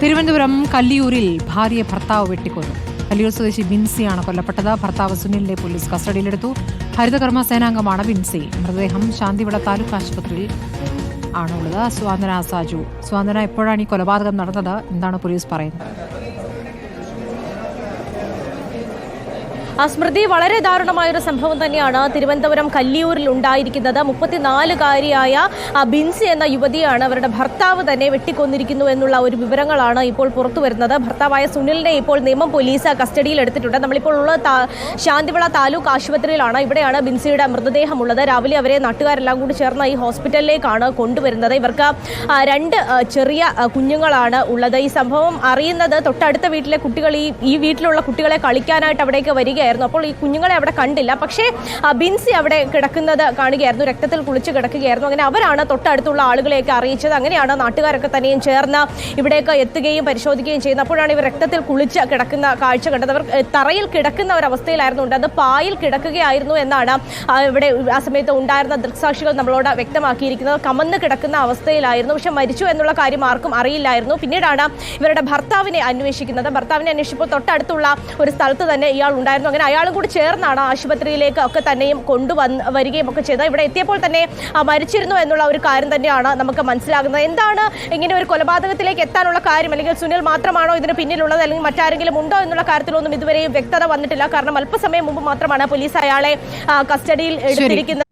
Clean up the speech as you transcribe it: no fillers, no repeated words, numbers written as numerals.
തിരുവനന്തപുരം കല്ലിയൂരിൽ ഭാര്യയെ ഭർത്താവ് വെട്ടിക്കൊന്നു. കല്ലിയൂർ സ്വദേശി ബിൻസിയാണ് കൊല്ലപ്പെട്ടത്. ഭർത്താവ് സുനിലിനെ പോലീസ് കസ്റ്റഡിയിലെടുത്തു. ഹരിതകർമ്മ സേനാംഗമാണ് ബിൻസി. മൃതദേഹം ശാന്തിവിള താലൂക്ക് ആശുപത്രിയിൽ ആണുള്ളത്. സ്വാന്തന സാജു, സ്വാന്തന, എപ്പോഴാണ് ഈ കൊലപാതകം നടന്നത്? എന്താണ് പോലീസ് പറയുന്നത്? സ്മൃതി, വളരെ ദാരുണമായൊരു സംഭവം തന്നെയാണ് തിരുവനന്തപുരം കല്ലിയൂരിൽ ഉണ്ടായിരിക്കുന്നത്. 34-കാരിയായ ബിൻസി എന്ന യുവതിയാണ് അവരുടെ ഭർത്താവ് തന്നെ വെട്ടിക്കൊന്നിരിക്കുന്നു എന്നുള്ള ഒരു വിവരങ്ങളാണ് ഇപ്പോൾ പുറത്തു വരുന്നത്. ഭർത്താവായ സുനിലിനെ ഇപ്പോൾ നിയമം പോലീസ് കസ്റ്റഡിയിൽ എടുത്തിട്ടുണ്ട്. നമ്മളിപ്പോൾ ഉള്ള ശാന്തിവിള താലൂക്ക് ആശുപത്രിയിലാണ്. ഇവിടെയാണ് ബിൻസിയുടെ മൃതദേഹം ഉള്ളത്. രാവിലെ അവരെ നാട്ടുകാരെല്ലാം കൂടി ചേർന്ന് ഈ ഹോസ്പിറ്റലിലേക്കാണ് കൊണ്ടുവരുന്നത്. ഇവർക്ക് 2 ചെറിയ കുഞ്ഞുങ്ങളാണ് ഉള്ളത്. ഈ സംഭവം അറിയുന്നത് തൊട്ടടുത്ത വീട്ടിലെ കുട്ടികൾ ഈ വീട്ടിലുള്ള കുട്ടികളെ കളിക്കാനായിട്ട് അവിടേക്ക് വരികയായിരുന്നു. അപ്പോൾ ഈ കുഞ്ഞുങ്ങളെ അവിടെ കണ്ടില്ല. പക്ഷേ ബിൻസി അവിടെ കിടക്കുന്നത് കാണുകയായിരുന്നു, രക്തത്തിൽ കുളിച്ച് കിടക്കുകയായിരുന്നു. അങ്ങനെ അവരാണ് തൊട്ടടുത്തുള്ള ആളുകളെയൊക്കെ അറിയിച്ചത്. അങ്ങനെയാണ് നാട്ടുകാരൊക്കെ തന്നെയും ചേർന്ന് ഇവിടേക്ക് എത്തുകയും പരിശോധിക്കുകയും ചെയ്യുന്നത്. അപ്പോഴാണ് ഇവർ രക്തത്തിൽ കുളിച്ച് കിടക്കുന്ന കാഴ്ച കണ്ടത്. അവർ തറയിൽ കിടക്കുന്ന ഒരവസ്ഥയിലായിരുന്നു അത് പായിൽ കിടക്കുകയായിരുന്നു എന്നാണ് ഇവിടെ ആ സമയത്ത് ഉണ്ടായിരുന്ന ദൃക്സാക്ഷികൾ നമ്മളോട് വ്യക്തമാക്കിയിരിക്കുന്നത്. കമന്ന് കിടക്കുന്ന അവസ്ഥയിലായിരുന്നു. പക്ഷെ മരിച്ചു എന്നുള്ള കാര്യം ആർക്കും അറിയില്ലായിരുന്നു. പിന്നീടാണ് ഇവരുടെ ഭർത്താവിനെ അന്വേഷിക്കുന്നത്. ഭർത്താവിനെ അന്വേഷിച്ചപ്പോൾ തൊട്ടടുത്തുള്ള ഒരു സ്ഥലത്ത് തന്നെ ഇയാൾ ഉണ്ടായിരുന്നു. അങ്ങനെ അയാളും കൂടി ചേർന്നാണ് ആശുപത്രിയിലേക്ക് ഒക്കെ തന്നെയും വരികയും ഒക്കെ ചെയ്തത്. ഇവിടെ എത്തിയപ്പോൾ തന്നെ മരിച്ചിരുന്നു എന്നുള്ള ഒരു കാര്യം തന്നെയാണ് നമുക്ക് മനസ്സിലാകുന്നത്. എന്താണ് ഇങ്ങനെ ഒരു കൊലപാതകത്തിലേക്ക് എത്താനുള്ള കാര്യം? അല്ലെങ്കിൽ സുനിൽ മാത്രമാണോ ഇതിന് പിന്നിലുള്ളത്, അല്ലെങ്കിൽ മറ്റാരെങ്കിലും ഉണ്ടോ എന്നുള്ള കാര്യത്തിലൊന്നും ഇതുവരെയും വ്യക്തത വന്നിട്ടില്ല. കാരണം അല്പസമയം മുമ്പ് മാത്രമാണ് പോലീസ് അയാളെ കസ്റ്റഡിയിൽ എടുത്തിരിക്കുന്നത്.